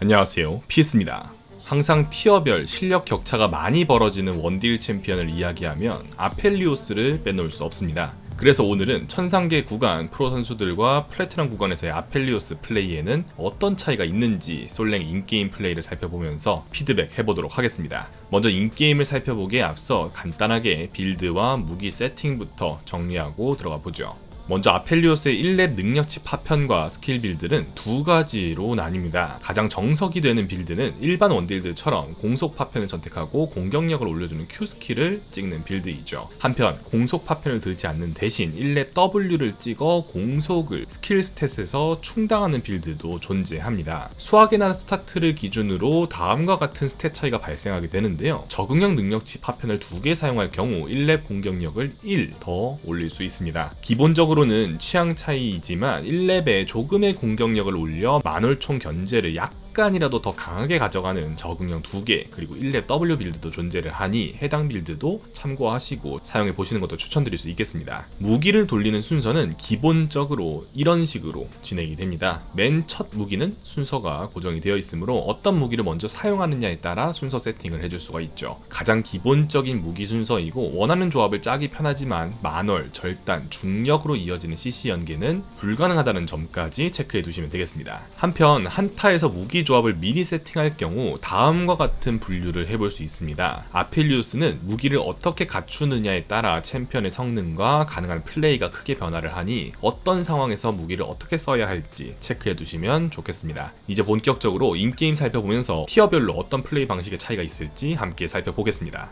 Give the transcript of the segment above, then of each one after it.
안녕하세요, 피스입니다. 항상 티어별 실력 격차가 많이 벌어지는 원딜 챔피언을 이야기하면 아펠리오스를 빼놓을 수 없습니다. 그래서 오늘은 천상계 구간 프로 선수들과 플래티넘 구간에서의 아펠리오스 플레이에는 어떤 차이가 있는지 솔랭 인게임 플레이를 살펴보면서 피드백 해보도록 하겠습니다. 먼저 인게임을 살펴보기에 앞서 간단하게 빌드와 무기 세팅부터 정리하고 들어가 보죠. 먼저 아펠리오스의 1렙 능력치 파편과 스킬 빌드는 두 가지로 나뉩니다. 가장 정석이 되는 빌드는 일반 원딜들처럼 공속 파편을 선택하고 공격력을 올려주는 Q 스킬을 찍는 빌드이죠. 한편 공속 파편을 들지 않는 대신 1렙 W를 찍어 공속을 스킬 스탯에서 충당하는 빌드도 존재합니다. 수학이나 스타트를 기준으로 다음과 같은 스탯 차이가 발생하게 되는데요. 적응형 능력치 파편을 2개 사용할 경우 1렙 공격력을 1 더 올릴 수 있습니다. 기본적으로는 취향 차이이지만 1렙에 조금의 공격력을 올려 만월총 견제를 약간이라도 더 강하게 가져가는 적응형 2개 그리고 1렙 W 빌드도 존재를 하니 해당 빌드도 참고하시고 사용해 보시는 것도 추천드릴 수 있겠습니다. 무기를 돌리는 순서는 기본적으로 이런 식으로 진행이 됩니다. 맨 첫 무기는 순서가 고정이 되어 있으므로 어떤 무기를 먼저 사용하느냐에 따라 순서 세팅을 해줄 수가 있죠. 가장 기본적인 무기 순서이고 원하는 조합을 짜기 편하지만 만월, 절단, 중력으로 이어지는 CC 연계는 불가능하다는 점까지 체크해 두시면 되겠습니다. 한편 한타에서 무기 조합을 미리 세팅할 경우 다음과 같은 분류를 해볼 수 있습니다. 아펠리오스는 무기를 어떻게 갖추느냐에 따라 챔피언의 성능과 가능한 플레이가 크게 변화를 하니 어떤 상황에서 무기를 어떻게 써야 할지 체크해 두시면 좋겠습니다. 이제 본격적으로 인게임 살펴보면서 티어별로 어떤 플레이 방식의 차이가 있을지 함께 살펴보겠습니다.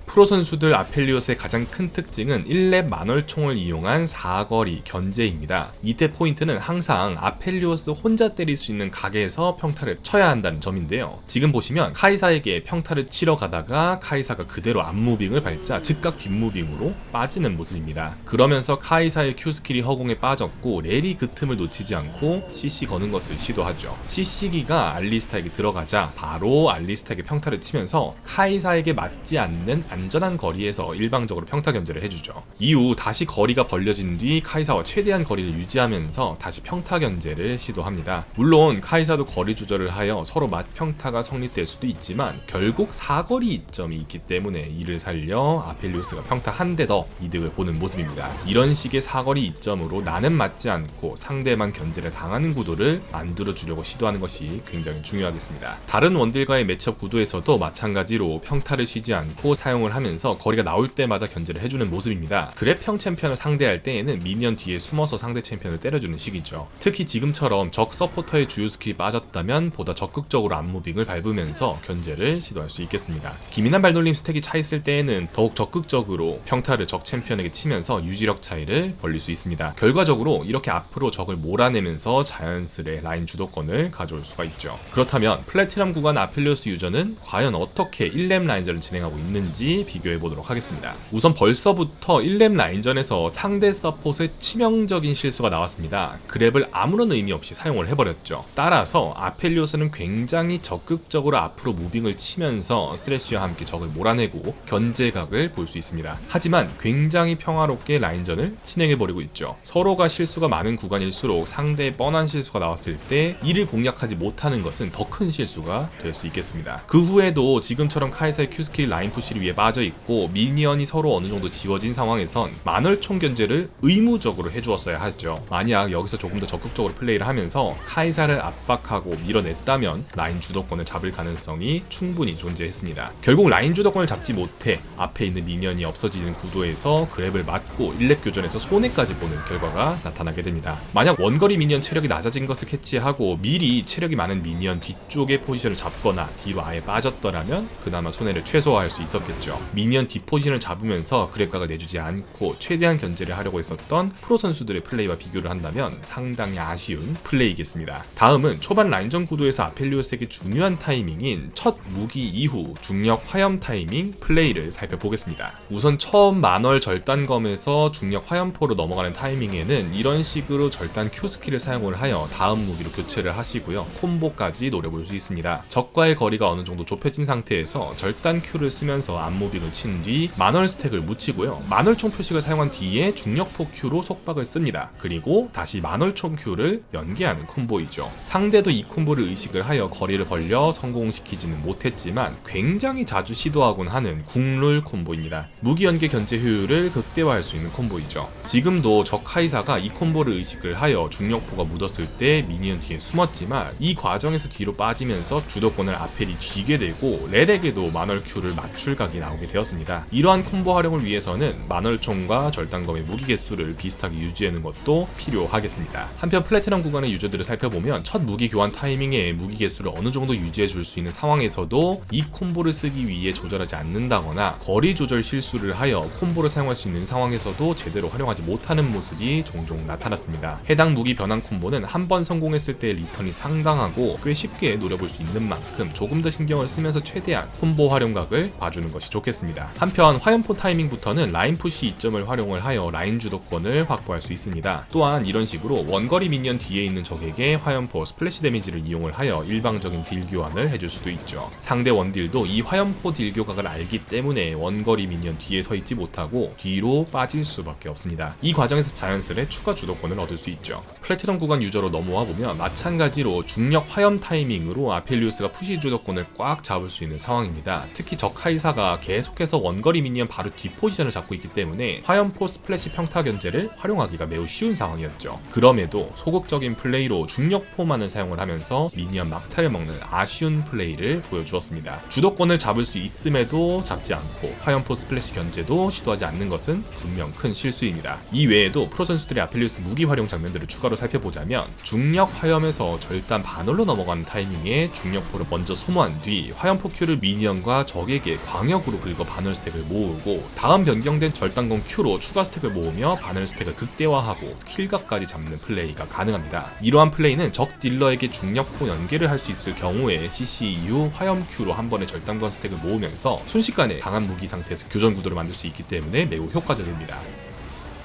프로 선수들 아펠리오스의 가장 큰 특징은 1렙 만월총을 이용한 사거리 견제입니다. 이때 포인트는 항상 아펠리오스 혼자 때릴 수 있는 각에서 평타를 쳐야 한다는 점인데요. 지금 보시면 카이사에게 평타를 치러 가다가 카이사가 그대로 앞무빙을 밟자 즉각 뒷무빙으로 빠지는 모습입니다. 그러면서 카이사의 Q스킬이 허공에 빠졌고 렐이 그 틈을 놓치지 않고 CC 거는 것을 시도하죠. CC기가 알리스타에게 들어가자 바로 알리스타에게 평타를 치면서 카이사에게 맞지 않는 안전한 거리에서 일방적으로 평타 견제를 해주죠. 이후 다시 거리가 벌려진 뒤 카이사와 최대한 거리를 유지하면서 다시 평타 견제를 시도합니다. 물론 카이사도 거리 조절을 하여 서로 맞평타가 성립될 수도 있지만 결국 사거리 이점이 있기 때문에 이를 살려 아펠리오스가 평타 한 대 더 이득을 보는 모습입니다. 이런 식의 사거리 이점으로 나는 맞지 않고 상대만 견제를 당하는 구도를 만들어주려고 시도하는 것이 굉장히 중요하겠습니다. 다른 원딜과의 매치업 구도에서도 마찬가지로 평타를 쉬지 않고 사용을 하면서 거리가 나올 때마다 견제를 해주는 모습입니다. 그래평 챔피언을 상대할 때에는 미니언 뒤에 숨어서 상대 챔피언을 때려주는 식이죠. 특히 지금처럼 적 서포터의 주요 스킬이 빠졌다면 보다 적극적으로 앞무빙을 밟으면서 견제를 시도할 수 있겠습니다. 기민한 발놀림 스택이 차있을 때에는 더욱 적극적으로 평타를 적 챔피언에게 치면서 유지력 차이를 벌릴 수 있습니다. 결과적으로 이렇게 앞으로 적을 몰아내면서 자연스레 라인 주도권을 가져올 수가 있죠. 그렇다면 플래티넘 구간 아펠리오스 유저는 과연 어떻게 1렙 라인전을 진행하고 있는지 비교해보도록 하겠습니다. 우선 벌써부터 1렙 라인전에서 상대 서폿의 치명적인 실수가 나왔습니다. 그랩을 아무런 의미 없이 사용을 해버렸죠. 따라서 아펠리오스는 굉장히 적극적으로 앞으로 무빙을 치면서 스레쉬와 함께 적을 몰아내고 견제각을 볼 수 있습니다. 하지만 굉장히 평화롭게 라인전을 진행해버리고 있죠. 서로가 실수가 많은 구간일수록 상대의 뻔한 실수가 나왔을 때 이를 공략하지 못하는 것은 더 큰 실수가 될 수 있겠습니다. 그 후에도 지금처럼 카이사의 Q스킬 라인 푸시를 위해 빠져있고 미니언이 서로 어느 정도 지워진 상황에선 만월총 견제를 의무적으로 해주었어야 하죠. 만약 여기서 조금 더 적극적으로 플레이를 하면서 카이사를 압박하고 밀어냈다면 라인 주도권을 잡을 가능성이 충분히 존재했습니다. 결국 라인 주도권을 잡지 못해 앞에 있는 미니언이 없어지는 구도에서 그랩을 맞고 1렙 교전에서 손해까지 보는 결과가 나타나게 됩니다. 만약 원거리 미니언 체력이 낮아진 것을 캐치하고 미리 체력이 많은 미니언 뒤쪽의 포지션을 잡거나 뒤로 아예 빠졌더라면 그나마 손해를 최소화할 수 있었겠죠. 미니언 뒷포지션을 잡으면서 그랩각을 내주지 않고 최대한 견제를 하려고 했었던 프로 선수들의 플레이와 비교를 한다면 상당히 아쉬운 플레이겠습니다. 다음은 초반 라인전 구도에서 아펠리오스에게 중요한 타이밍인 첫 무기 이후 중력 화염 타이밍 플레이를 살펴보겠습니다. 우선 처음 만월 절단검에서 중력 화염포로 넘어가는 타이밍에는 이런 식으로 절단 Q 스킬을 사용을 하여 다음 무기로 교체를 하시고요. 콤보까지 노려볼 수 있습니다. 적과의 거리가 어느 정도 좁혀진 상태에서 절단 Q를 쓰면서 안무 무빙을 친 뒤 만월 스택을 묻히고요. 만월총 표식을 사용한 뒤에 중력포 Q로 속박을 씁니다. 그리고 다시 만월총 Q를 연계하는 콤보이죠. 상대도 이 콤보를 의식을 하여 거리를 벌려 성공시키지는 못했지만 굉장히 자주 시도하곤 하는 국룰 콤보입니다. 무기 연계 견제 효율을 극대화할 수 있는 콤보이죠. 지금도 적 카이사가 이 콤보를 의식을 하여 중력포가 묻었을 때 미니언 뒤에 숨었지만 이 과정에서 뒤로 빠지면서 주도권을 아펠이 쥐게 되고 렐에게도 만월 Q를 맞출 각이 나오게 되었습니다. 이러한 콤보 활용을 위해서는 만월총과 절단검의 무기 개수를 비슷하게 유지하는 것도 필요하겠습니다. 한편 플래티넘 구간의 유저들을 살펴보면 첫 무기 교환 타이밍에 무기 개수를 어느 정도 유지해 줄 수 있는 상황에서도 이 콤보를 쓰기 위해 조절하지 않는다거나 거리 조절 실수를 하여 콤보를 사용할 수 있는 상황에서도 제대로 활용하지 못하는 모습이 종종 나타났습니다. 해당 무기 변환 콤보는 한 번 성공했을 때 리턴이 상당하고 꽤 쉽게 노려볼 수 있는 만큼 조금 더 신경을 쓰면서 최대한 콤보 활용각을 봐주는 것이 좋겠습니다. 한편 화염포 타이밍부터는 라인 푸시 이점을 활용을 하여 라인 주도권을 확보할 수 있습니다. 또한 이런 식으로 원거리 미니언 뒤에 있는 적에게 화염포 스플래시 데미지를 이용을 하여 일방적인 딜 교환을 해줄 수도 있죠. 상대 원딜도 이 화염포 딜 교각을 알기 때문에 원거리 미니언 뒤에 서 있지 못하고 뒤로 빠질 수밖에 없습니다. 이 과정에서 자연스레 추가 주도권을 얻을 수 있죠. 플래티넘 구간 유저로 넘어와 보면 마찬가지로 중력 화염 타이밍으로 아펠리우스가 푸시 주도권을 꽉 잡을 수 있는 상황입니다. 특히 적 카이사가 계속해서 원거리 미니언 바로 뒷 포지션을 잡고 있기 때문에 화염포 스플래시 평타 견제를 활용하기가 매우 쉬운 상황이었죠. 그럼에도 소극적인 플레이로 중력포만을 사용을 하면서 미니언 막타를 먹는 아쉬운 플레이를 보여주었습니다. 주도권을 잡을 수 있음에도 잡지 않고 화염포 스플래시 견제도 시도하지 않는 것은 분명 큰 실수입니다. 이 외에도 프로 선수들의 아펠리우스 무기 활용 장면들을 추가로 살펴보자면 중력 화염에서 절단 반월로 넘어가는 타이밍에 중력포를 먼저 소모한 뒤 화염포 Q를 미니언과 적에게 광역으로 긁어 반월 스택을 모으고 다음 변경된 절단검 Q로 추가 스택을 모으며 반월 스택을 극대화하고 킬각까지 잡는 플레이가 가능합니다. 이러한 플레이는 적 딜러에게 중력포 연계를 할 수 있을 경우에 CC 이후 화염 Q로 한 번에 절단검 스택을 모으면서 순식간에 강한 무기 상태에서 교전 구도를 만들 수 있기 때문에 매우 효과적입니다.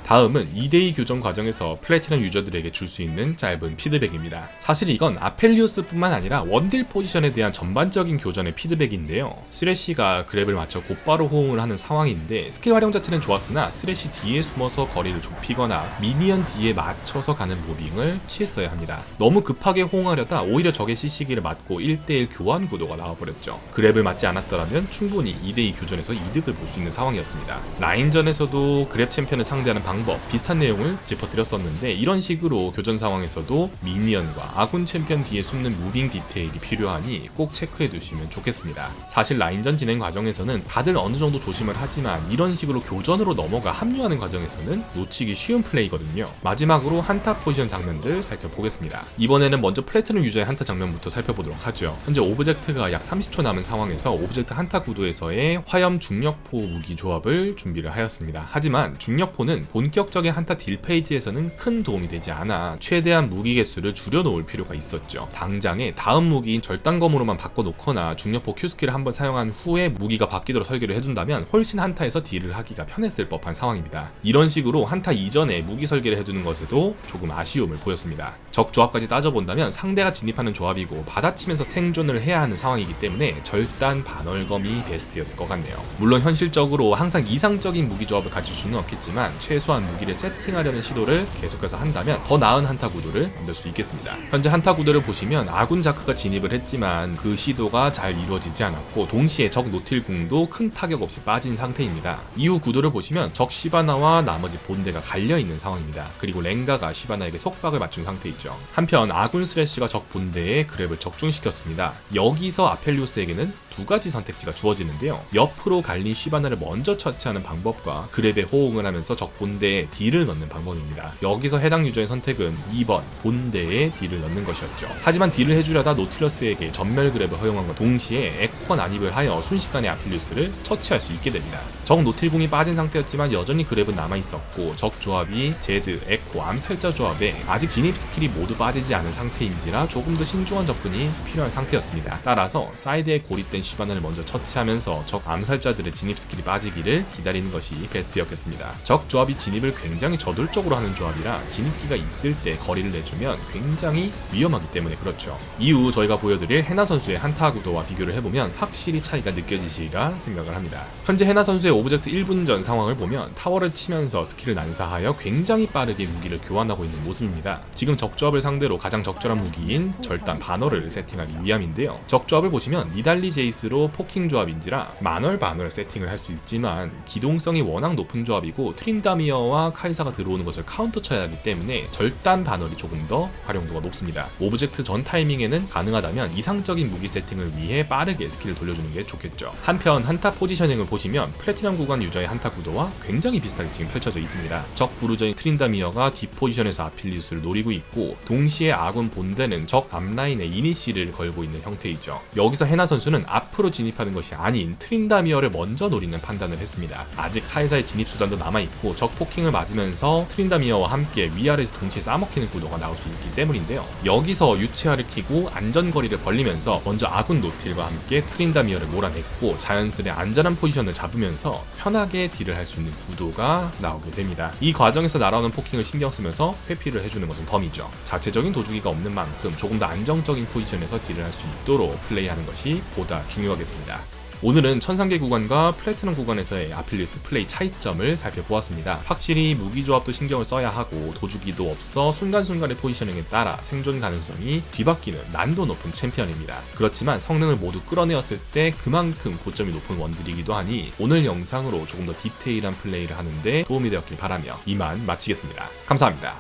다음은 2대2 교전 과정에서 플래티넘 유저들에게 줄 수 있는 짧은 피드백입니다. 사실 이건 아펠리우스뿐만 아니라 원딜 포지션에 대한 전반적인 교전의 피드백인데요. 쓰레쉬가 그랩을 맞춰 곧바로 호응을 하는 상황인데 스킬 활용 자체는 좋았으나 쓰레쉬 뒤에 숨어서 거리를 좁히거나 미니언 뒤에 맞춰서 가는 무빙을 취했어야 합니다. 너무 급하게 호응하려다 오히려 적의 CC기를 맞고 1대1 교환 구도가 나와버렸죠. 그랩을 맞지 않았더라면 충분히 2대2 교전에서 이득을 볼 수 있는 상황이었습니다. 라인전에서도 그랩 챔피언을 상대하는 방법 비슷한 내용을 짚어드렸었는데 이런 식으로 교전 상황에서도 미니언과 아군 챔피언 뒤에 숨는 무빙 디테일이 필요하니 꼭 체크해 두시면 좋겠습니다. 사실 라인전 진행 과정에서는 다들 어느 정도 조심을 하지만 이런 식으로 교전으로 넘어가 합류하는 과정에서는 놓치기 쉬운 플레이거든요. 마지막으로 한타 포지션 장면들 살펴보겠습니다. 이번에는 먼저 플래티넘 유저의 한타 장면부터 살펴보도록 하죠. 현재 오브젝트가 약 30초 남은 상황에서 오브젝트 한타 구도에서의 화염 중력포 무기 조합을 준비를 하였습니다. 하지만 중력포는 본격적인 한타 딜 페이지에서는 큰 도움이 되지 않아 최대한 무기 개수를 줄여놓을 필요가 있었죠. 당장에 다음 무기인 절단검으로만 바꿔놓거나 중력포 Q스킬을 한번 사용한 후에 무기가 바뀌도록 설계를 해둔다면 훨씬 한타에서 딜을 하기가 편했을 법한 상황입니다. 이런 식으로 한타 이전에 무기 설계를 해두는 것에도 조금 아쉬움을 보였습니다. 적 조합까지 따져본다면 상대가 진입하는 조합이고 받아치면서 생존을 해야 하는 상황이기 때문에 절단 반월검이 베스트였을 것 같네요. 물론 현실적으로 항상 이상적인 무기 조합을 갖출 수는 없겠지만 최소한 무기를 세팅하려는 시도를 계속해서 한다면 더 나은 한타 구도를 만들 수 있겠습니다. 현재 한타 구도를 보시면 아군 자크가 진입을 했지만 그 시도가 잘 이루어지지 않았고 동시에 적 노틸궁도 큰 타격 없이 빠진 상태입니다. 이후 구도를 보시면 적 시바나와 나머지 본대가 갈려있는 상황입니다. 그리고 렌가가 시바나에게 속박을 맞춘 상태이죠. 한편 아군 스래쉬가 적 본대에 그랩을 적중시켰습니다. 여기서 아펠리우스에게는 두 가지 선택지가 주어지는데요. 옆으로 갈린 시바나를 먼저 처치하는 방법과 그랩에 호응을 하면서 적 본대에 딜을 넣는 방법입니다. 여기서 해당 유저의 선택은 2번 본대에 딜을 넣는 것이었죠. 하지만 딜을 해주려다 노틸러스에게 전멸 그랩을 허용함과 동시에 에코가 난입을 하여 순식간에 아펠리우스를 처치할 수 있게 됩니다. 적 노틸궁이 빠진 상태였지만 여전히 그랩은 남아있었고 적 조합이 제드, 에코, 암살자 조합에 아직 진입 스킬이 모두 빠지지 않은 상태인지라 조금 더 신중한 접근이 필요한 상태였습니다. 따라서 사이드에 고립된 시바나를 먼저 처치하면서 적 암살자들의 진입 스킬이 빠지기를 기다리는 것이 베스트였겠습니다. 적 조합이 진입을 굉장히 저돌적으로 하는 조합이라 진입기가 있을 때 거리를 내주면 굉장히 위험하기 때문에 그렇죠. 이후 저희가 보여드릴 해나 선수의 한타 구도와 비교를 해보면 확실히 차이가 느껴지시리라 생각을 합니다. 현재 해나 선수의 오브젝트 1분 전 상황을 보면 타워를 치면서 스킬을 난사하여 굉장히 빠르게 무기를 교환하고 있는 모습입니다. 지금 적조합을 상대로 가장 적절한 무기인 절단 반월을 세팅하기 위함인데요. 적조합을 보시면 니달리 제이스로 포킹 조합인지라 만월 반월 세팅을 할 수 있지만 기동성이 워낙 높은 조합이고 트린다미어와 카이사가 들어오는 것을 카운터 쳐야 하기 때문에 절단 반월이 조금 더 활용도가 높습니다. 오브젝트 전 타이밍에는 가능하다면 이상적인 무기 세팅을 위해 빠르게 스킬을 돌려주는 게 좋겠죠. 한편 한타 포지셔닝을 보시면 플래티넘 구간 유저의 한타 구도와 굉장히 비슷하게 지금 펼쳐져 있습니다. 적 부르저인 트린다미어가 뒷포지션에서 아필리우스를 노리고 있고 동시에 아군 본대는 적 앞라인에 이니시를 걸고 있는 형태이죠. 여기서 해나 선수는 앞으로 진입하는 것이 아닌 트린다미어를 먼저 노리는 판단을 했습니다. 아직 카이사의 진입 수단도 남아있고 적 포킹을 맞으면서 트린다미어와 함께 위아래에서 동시에 싸먹히는 구도가 나올 수 있기 때문인데요. 여기서 유치화를 키고 안전거리를 벌리면서 먼저 아군 노틸과 함께 트린다미어를 몰아냈고 자연스레 안전한 포지션을 잡으면서 편하게 딜을 할 수 있는 구도가 나오게 됩니다. 이 과정에서 날아오는 포킹을 신경 쓰면서 회피를 해주는 것은 덤이죠. 자체적인 도주기가 없는 만큼 조금 더 안정적인 포지션에서 딜을 할 수 있도록 플레이하는 것이 보다 중요하겠습니다. 오늘은 천상계 구간과 플래티넘 구간에서의 아필리우스 플레이 차이점을 살펴보았습니다. 확실히 무기조합도 신경을 써야 하고 도주기도 없어 순간순간의 포지셔닝에 따라 생존 가능성이 뒤바뀌는 난도 높은 챔피언입니다. 그렇지만 성능을 모두 끌어내었을 때 그만큼 고점이 높은 원딜이기도 하니 오늘 영상으로 조금 더 디테일한 플레이를 하는데 도움이 되었길 바라며 이만 마치겠습니다. 감사합니다.